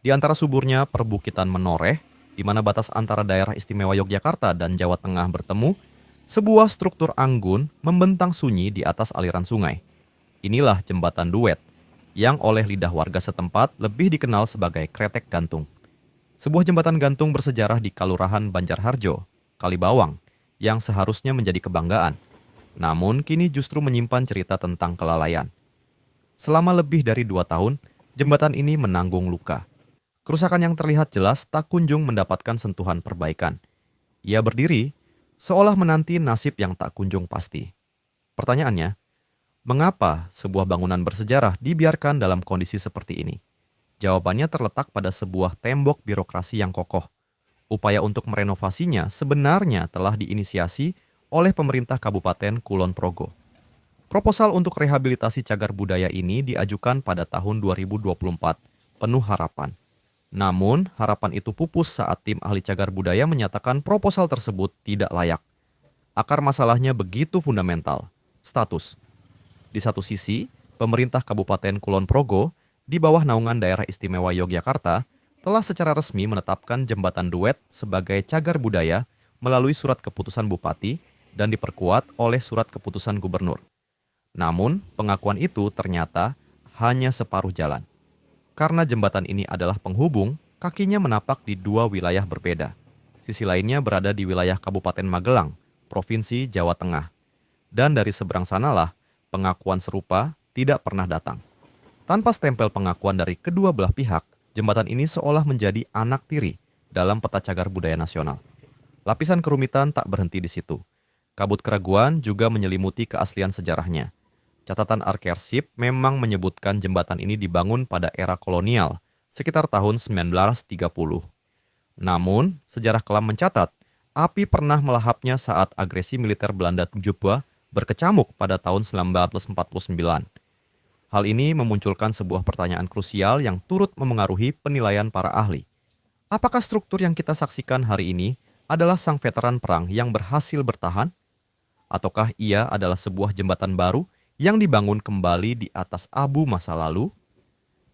Di antara suburnya perbukitan Menoreh, di mana batas antara daerah istimewa Yogyakarta dan Jawa Tengah bertemu, sebuah struktur anggun membentang sunyi di atas aliran sungai. Inilah jembatan Duet, yang oleh lidah warga setempat lebih dikenal sebagai kretek gantung. Sebuah jembatan gantung bersejarah di Kalurahan Banjarharjo, Kalibawang, yang seharusnya menjadi kebanggaan. Namun kini justru menyimpan cerita tentang kelalaian. Selama lebih dari 2 tahun, jembatan ini menanggung luka. Kerusakan yang terlihat jelas tak kunjung mendapatkan sentuhan perbaikan. Ia berdiri, seolah menanti nasib yang tak kunjung pasti. Pertanyaannya, mengapa sebuah bangunan bersejarah dibiarkan dalam kondisi seperti ini? Jawabannya terletak pada sebuah tembok birokrasi yang kokoh. Upaya untuk merenovasinya sebenarnya telah diinisiasi oleh pemerintah Kabupaten Kulon Progo. Proposal untuk rehabilitasi cagar budaya ini diajukan pada tahun 2024, penuh harapan. Namun, harapan itu pupus saat tim ahli cagar budaya menyatakan proposal tersebut tidak layak. Akar masalahnya begitu fundamental. Status. Di satu sisi, pemerintah Kabupaten Kulon Progo di bawah naungan Daerah Istimewa Yogyakarta telah secara resmi menetapkan jembatan Duet sebagai cagar budaya melalui surat keputusan Bupati dan diperkuat oleh surat keputusan Gubernur. Namun, pengakuan itu ternyata hanya separuh jalan. Karena jembatan ini adalah penghubung, kakinya menapak di dua wilayah berbeda. Sisi lainnya berada di wilayah Kabupaten Magelang, Provinsi Jawa Tengah. Dan dari seberang sanalah, pengakuan serupa tidak pernah datang. Tanpa stempel pengakuan dari kedua belah pihak, jembatan ini seolah menjadi anak tiri dalam peta cagar budaya nasional. Lapisan kerumitan tak berhenti di situ. Kabut keraguan juga menyelimuti keaslian sejarahnya. Catatan arsip memang menyebutkan jembatan ini dibangun pada era kolonial, sekitar tahun 1930. Namun, sejarah kelam mencatat, api pernah melahapnya saat agresi militer Belanda Jubba berkecamuk pada tahun 1949. Hal ini memunculkan sebuah pertanyaan krusial yang turut memengaruhi penilaian para ahli. Apakah struktur yang kita saksikan hari ini adalah sang veteran perang yang berhasil bertahan? Ataukah ia adalah sebuah jembatan baru yang dibangun kembali di atas abu masa lalu?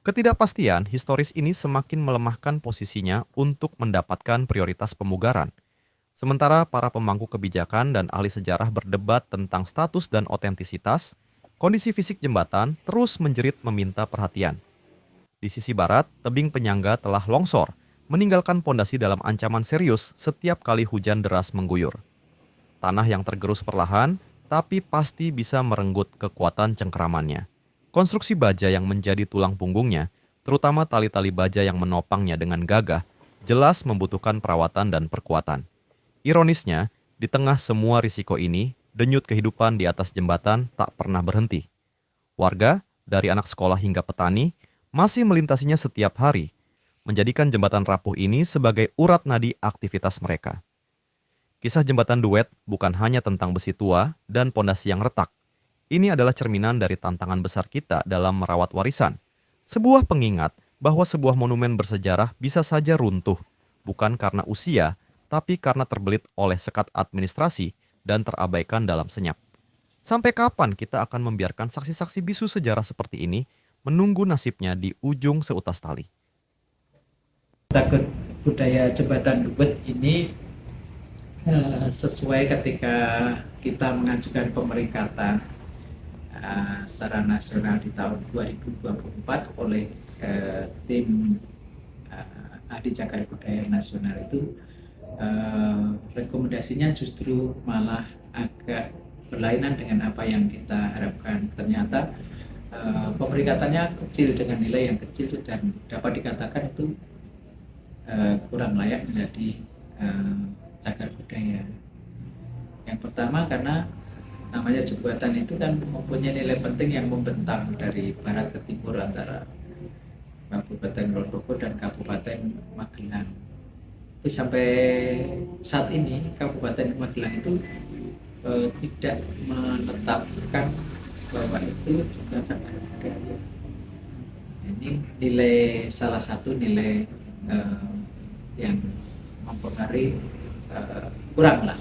Ketidakpastian historis ini semakin melemahkan posisinya untuk mendapatkan prioritas pemugaran. Sementara para pemangku kebijakan dan ahli sejarah berdebat tentang status dan otentisitas, kondisi fisik jembatan terus menjerit meminta perhatian. Di sisi barat, tebing penyangga telah longsor, meninggalkan pondasi dalam ancaman serius setiap kali hujan deras mengguyur. Tanah yang tergerus perlahan, tapi pasti bisa merenggut kekuatan cengkeramannya. Konstruksi baja yang menjadi tulang punggungnya, terutama tali-tali baja yang menopangnya dengan gagah, jelas membutuhkan perawatan dan perkuatan. Ironisnya, di tengah semua risiko ini, denyut kehidupan di atas jembatan tak pernah berhenti. Warga, dari anak sekolah hingga petani, masih melintasinya setiap hari, menjadikan jembatan rapuh ini sebagai urat nadi aktivitas mereka. Kisah jembatan Duet bukan hanya tentang besi tua dan pondasi yang retak. Ini adalah cerminan dari tantangan besar kita dalam merawat warisan. Sebuah pengingat bahwa sebuah monumen bersejarah bisa saja runtuh, bukan karena usia, tapi karena terbelit oleh sekat administrasi dan terabaikan dalam senyap. Sampai kapan kita akan membiarkan saksi-saksi bisu sejarah seperti ini menunggu nasibnya di ujung seutas tali? Takut budaya jembatan Duet ini sesuai ketika kita mengajukan pemeringkatan secara nasional di tahun 2024 oleh tim ahli cagar budaya nasional itu, rekomendasinya justru malah agak berlainan dengan apa yang kita harapkan. Ternyata pemeringkatannya kecil dengan nilai yang kecil dan dapat dikatakan itu kurang layak menjadi cagar budaya. Yang pertama karena namanya jembatan itu kan mempunyai nilai penting yang membentang dari barat ke timur antara Kabupaten Kulon Progo dan Kabupaten Magelang. Tapi sampai saat ini Kabupaten Magelang itu tidak menetapkan bahwa itu juga cagar budaya. Ini salah satu nilai yang mempengaruhi kurang lah